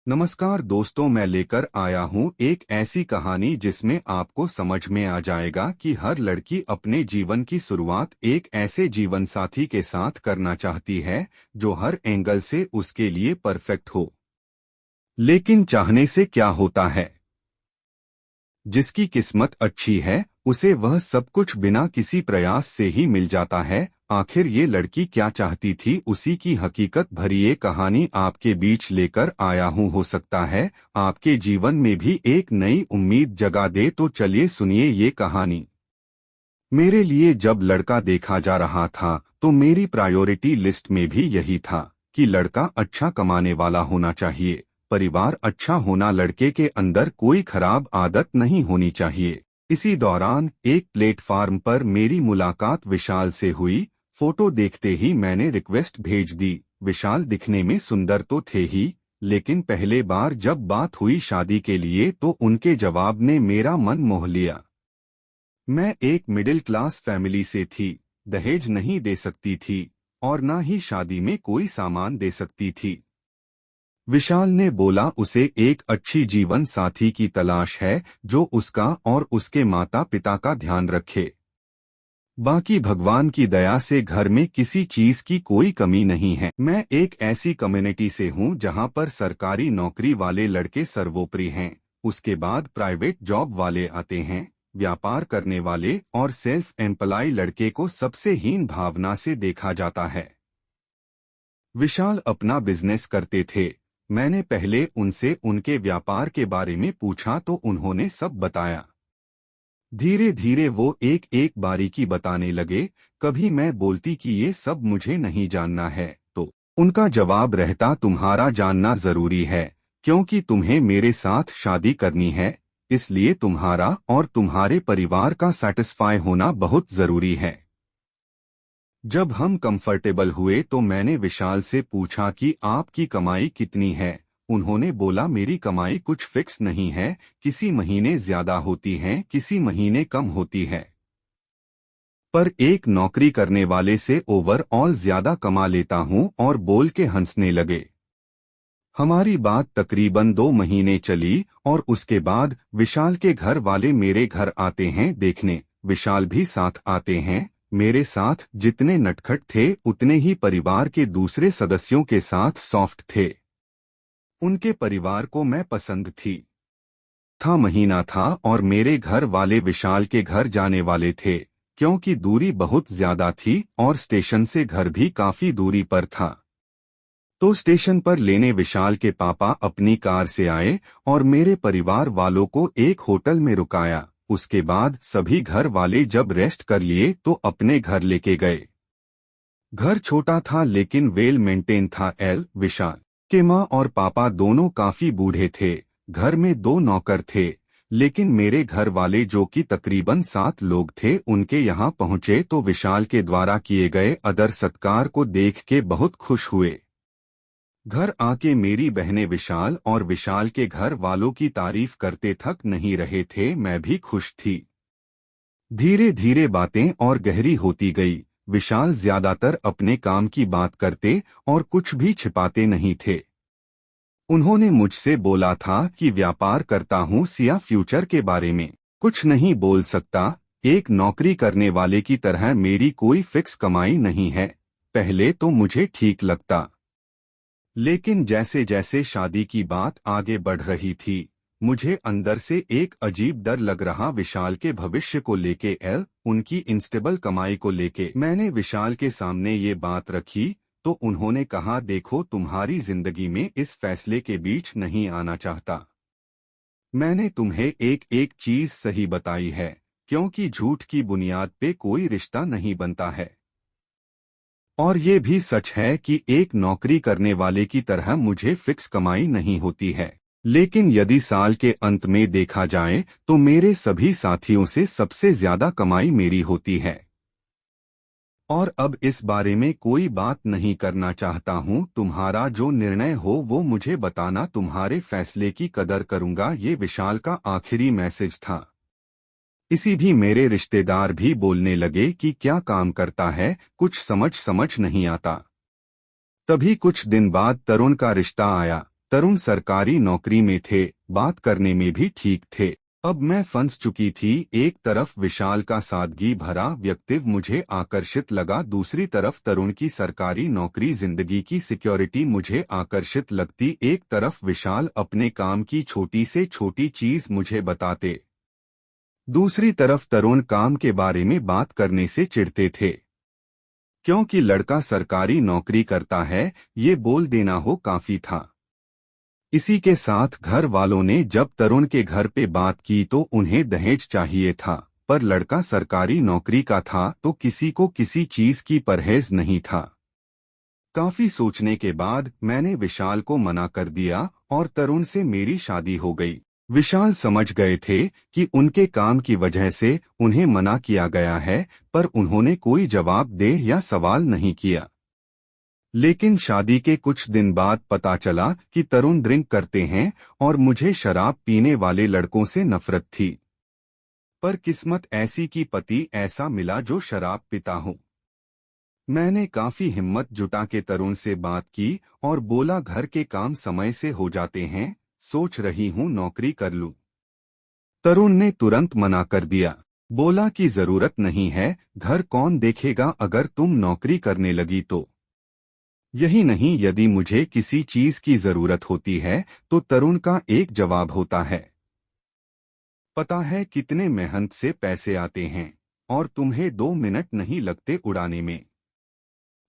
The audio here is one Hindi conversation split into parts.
नमस्कार दोस्तों, मैं लेकर आया हूँ एक ऐसी कहानी जिसमें आपको समझ में आ जाएगा कि हर लड़की अपने जीवन की शुरुआत एक ऐसे जीवन साथी के साथ करना चाहती है जो हर एंगल से उसके लिए परफेक्ट हो। लेकिन चाहने से क्या होता है? जिसकी किस्मत अच्छी है उसे वह सब कुछ बिना किसी प्रयास से ही मिल जाता है। आखिर ये लड़की क्या चाहती थी, उसी की हकीकत भरी ये कहानी आपके बीच लेकर आया हूँ। हो सकता है आपके जीवन में भी एक नई उम्मीद जगा दे। तो चलिए सुनिए ये कहानी। मेरे लिए जब लड़का देखा जा रहा था तो मेरी प्रायोरिटी लिस्ट में भी यही था कि लड़का अच्छा कमाने वाला होना चाहिए, परिवार अच्छा होना, लड़के के अंदर कोई खराब आदत नहीं होनी चाहिए। इसी दौरान एक प्लेटफार्म पर मेरी मुलाकात विशाल से हुई। फोटो देखते ही मैंने रिक्वेस्ट भेज दी। विशाल दिखने में सुंदर तो थे ही, लेकिन पहले बार जब बात हुई शादी के लिए तो उनके जवाब ने मेरा मन मोह लिया। मैं एक मिडिल क्लास फैमिली से थी, दहेज नहीं दे सकती थी और ना ही शादी में कोई सामान दे सकती थी। विशाल ने बोला उसे एक अच्छी जीवन साथी की तलाश है जो उसका और उसके माता पिता का ध्यान रखे। बाकी भगवान की दया से घर में किसी चीज की कोई कमी नहीं है। मैं एक ऐसी कम्युनिटी से हूँ जहाँ पर सरकारी नौकरी वाले लड़के सर्वोपरि हैं, उसके बाद प्राइवेट जॉब वाले आते हैं, व्यापार करने वाले और सेल्फ एम्प्लॉय लड़के को सबसे हीन भावना से देखा जाता है। विशाल अपना बिजनेस करते थे। मैंने पहले उनसे उनके व्यापार के बारे में पूछा तो उन्होंने सब बताया। धीरे धीरे वो एक एक बारीकी बताने लगे। कभी मैं बोलती कि ये सब मुझे नहीं जानना है तो उनका जवाब रहता, तुम्हारा जानना जरूरी है, क्योंकि तुम्हें मेरे साथ शादी करनी है, इसलिए तुम्हारा और तुम्हारे परिवार का सैटिस्फाई होना बहुत जरूरी है। जब हम कंफर्टेबल हुए तो मैंने विशाल से पूछा कि आपकी कमाई कितनी है। उन्होंने बोला, मेरी कमाई कुछ फिक्स नहीं है, किसी महीने ज्यादा होती है, किसी महीने कम होती है, पर एक नौकरी करने वाले से ओवरऑल ज्यादा कमा लेता हूँ। और बोल के हंसने लगे। हमारी बात तकरीबन 2 महीने चली और उसके बाद विशाल के घर वाले मेरे घर आते हैं देखने। विशाल भी साथ आते हैं। मेरे साथ जितने नटखट थे उतने ही परिवार के दूसरे सदस्यों के साथ सॉफ्ट थे। उनके परिवार को मैं पसंद था महीना था और मेरे घर वाले विशाल के घर जाने वाले थे, क्योंकि दूरी बहुत ज्यादा थी और स्टेशन से घर भी काफी दूरी पर था। तो स्टेशन पर लेने विशाल के पापा अपनी कार से आए और मेरे परिवार वालों को एक होटल में रुकाया। उसके बाद सभी घर वाले जब रेस्ट कर लिए तो अपने घर लेके गए। घर छोटा था लेकिन वेल मेंटेन था। विशाल के माँ और पापा दोनों काफी बूढ़े थे। घर में 2 नौकर थे, लेकिन मेरे घर वाले जो कि तकरीबन 7 लोग थे उनके यहाँ पहुँचे तो विशाल के द्वारा किए गए आदर सत्कार को देख के बहुत खुश हुए। घर आके मेरी बहनें विशाल और विशाल के घर वालों की तारीफ करते थक नहीं रहे थे। मैं भी खुश थी। धीरे धीरे बातें और गहरी होती गई। विशाल ज्यादातर अपने काम की बात करते और कुछ भी छिपाते नहीं थे। उन्होंने मुझसे बोला था कि व्यापार करता हूँ सिया, फ्यूचर के बारे में कुछ नहीं बोल सकता। एक नौकरी करने वाले की तरह मेरी कोई फिक्स कमाई नहीं है। पहले तो मुझे ठीक लगता, लेकिन जैसे जैसे शादी की बात आगे बढ़ रही थी मुझे अंदर से एक अजीब डर लग रहा। विशाल के भविष्य को लेके, उनकी इंस्टेबल कमाई को लेके। मैंने विशाल के सामने ये बात रखी तो उन्होंने कहा, देखो तुम्हारी जिंदगी में इस फैसले के बीच नहीं आना चाहता। मैंने तुम्हें एक एक चीज सही बताई है, क्योंकि झूठ की बुनियाद पे कोई रिश्ता नहीं बनता है। और ये भी सच है कि एक नौकरी करने वाले की तरह मुझे फिक्स कमाई नहीं होती है, लेकिन यदि साल के अंत में देखा जाए तो मेरे सभी साथियों से सबसे ज्यादा कमाई मेरी होती है। और अब इस बारे में कोई बात नहीं करना चाहता हूँ। तुम्हारा जो निर्णय हो वो मुझे बताना, तुम्हारे फैसले की कदर करूंगा। ये विशाल का आखिरी मैसेज था। इसी भी मेरे रिश्तेदार भी बोलने लगे कि क्या काम करता है, कुछ समझ नहीं आता। तभी कुछ दिन बाद तरुण का रिश्ता आया। तरुण सरकारी नौकरी में थे, बात करने में भी ठीक थे। अब मैं फंस चुकी थी। एक तरफ विशाल का सादगी भरा व्यक्तित्व मुझे आकर्षित लगा, दूसरी तरफ तरुण की सरकारी नौकरी जिंदगी की सिक्योरिटी मुझे आकर्षित लगती। एक तरफ विशाल अपने काम की छोटी से छोटी चीज मुझे बताते, दूसरी तरफ तरुण काम के बारे में बात करने से चिढ़ते थे। क्योंकि लड़का सरकारी नौकरी करता है, ये बोल देना हो काफी था। इसी के साथ घर वालों ने जब तरुण के घर पे बात की तो उन्हें दहेज चाहिए था, पर लड़का सरकारी नौकरी का था तो किसी को किसी चीज की परहेज नहीं था। काफी सोचने के बाद मैंने विशाल को मना कर दिया और तरुण से मेरी शादी हो गई। विशाल समझ गए थे कि उनके काम की वजह से उन्हें मना किया गया है, पर उन्होंने कोई जवाब दे या सवाल नहीं किया। लेकिन शादी के कुछ दिन बाद पता चला कि तरुण ड्रिंक करते हैं और मुझे शराब पीने वाले लड़कों से नफरत थी। पर किस्मत ऐसी कि पति ऐसा मिला जो शराब पीता हो। मैंने काफी हिम्मत जुटा के तरुण से बात की और बोला घर के काम समय से हो जाते हैं, सोच रही हूँ नौकरी कर लूं। तरुण ने तुरंत मना कर दिया, बोला कि जरूरत नहीं है, घर कौन देखेगा अगर तुम नौकरी करने लगी तो। यही नहीं, यदि मुझे किसी चीज की जरूरत होती है तो तरुण का एक जवाब होता है, पता है कितने मेहनत से पैसे आते हैं और तुम्हें 2 मिनट नहीं लगते उड़ाने में।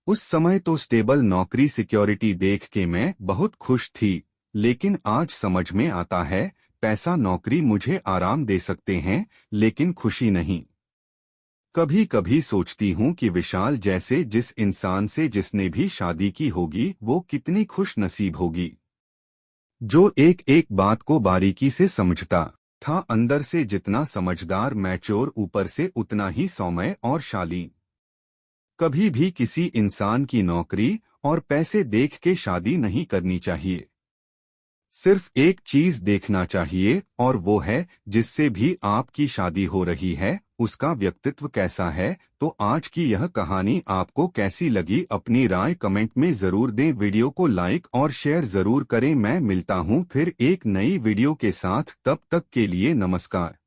उस समय तो स्टेबल नौकरी सिक्योरिटी देख के मैं बहुत खुश थी, लेकिन आज समझ में आता है पैसा नौकरी मुझे आराम दे सकते हैं लेकिन खुशी नहीं। कभी कभी सोचती हूँ कि विशाल जैसे जिस इंसान से जिसने भी शादी की होगी वो कितनी खुश नसीब होगी, जो एक एक बात को बारीकी से समझता था। अंदर से जितना समझदार मैच्योर, ऊपर से उतना ही सौम्य और शालीन। कभी भी किसी इंसान की नौकरी और पैसे देख के शादी नहीं करनी चाहिए। सिर्फ एक चीज देखना चाहिए और वो है जिससे भी आपकी शादी हो रही है उसका व्यक्तित्व कैसा है। तो आज की यह कहानी आपको कैसी लगी अपनी राय कमेंट में जरूर दें। वीडियो को लाइक और शेयर जरूर करें। मैं मिलता हूं फिर एक नई वीडियो के साथ, तब तक के लिए नमस्कार।